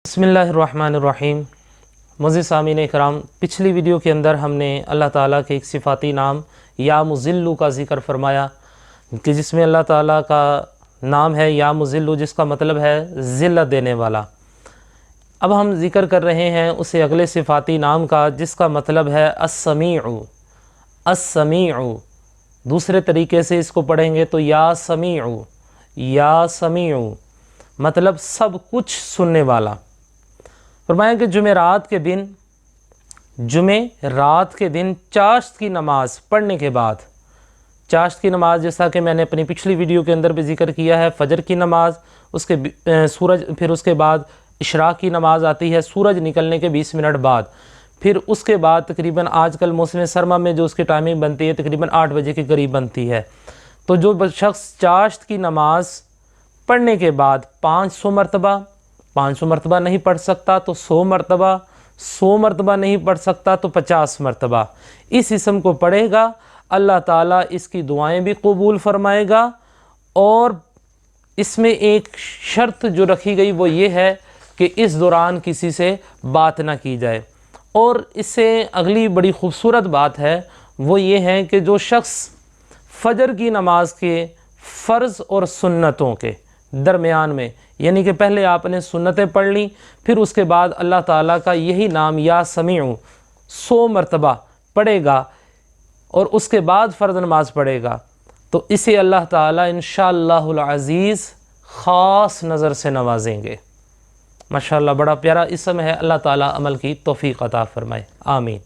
बिस्मिल्लाहिर्रहमानिर्रहीम। मुअज़्ज़िज़ सामीन इकराम, पिछली वीडियो के अंदर हमने अल्लाह ताला के एक सिफ़ाती नाम या मुज़िल्लु का ज़िक्र फरमाया कि जिसमें अल्लाह ताला का नाम है या मुज़िल्लु, जिसका मतलब है ज़िल्लत देने वाला। अब हम ज़िक्र कर रहे हैं उसे अगले सिफ़ाती नाम का जिसका मतलब है अस्समीउ। अस्समीउ दूसरे तरीके से इसको पढ़ेंगे तो या समीउ, या समीउ मतलब सब कुछ सुनने वाला। फरमाया कि जुमेरात के दिन चाश्त की नमाज़ पढ़ने के बाद, चाश्त की नमाज़ जैसा कि मैंने अपनी पिछली वीडियो के अंदर भी जिक्र किया है, फ़जर की नमाज़, उसके सूरज, फिर उसके बाद इशराक़ की नमाज़ आती है सूरज निकलने के 20 मिनट बाद, फिर उसके बाद तकरीबन आजकल मौसम सरमा में जो उसकी टाइमिंग बनती है तकरीबन 8 बजे के करीब बनती है। तो जो शख्स चाश्त की नमाज़ पढ़ने के बाद 500 मरतबा नहीं पढ़ सकता तो 100 मरतबा, 100 मरतबा नहीं पढ़ सकता तो 50 मरतबा इस इसम को पढ़ेगा, अल्लाह ताला इसकी दुआएं भी कबूल फरमाएगा। और इसमें एक शर्त जो रखी गई वो ये है कि इस दौरान किसी से बात ना की जाए। और इससे अगली बड़ी खूबसूरत बात है वो ये है कि जो शख्स फ़जर की नमाज के फ़र्ज़ और सुन्नतों के दरमियान में, यानी कि पहले आपने सुन्नतें पढ़ ली, फिर उसके बाद अल्लाह ताला का यही नाम या समीउ 100 मरतबा पढ़ेगा और उसके बाद फ़र्ज़ नमाज पढ़ेगा, तो इसे अल्लाह ताला इंशाअल्लाहुल अज़ीज़ ख़ास नज़र से नवाजेंगे। माशाअल्लाह, बड़ा प्यारा इसम है। अल्लाह ताला अमल की तौफ़ीक़ अता फ़रमाए। आमीन।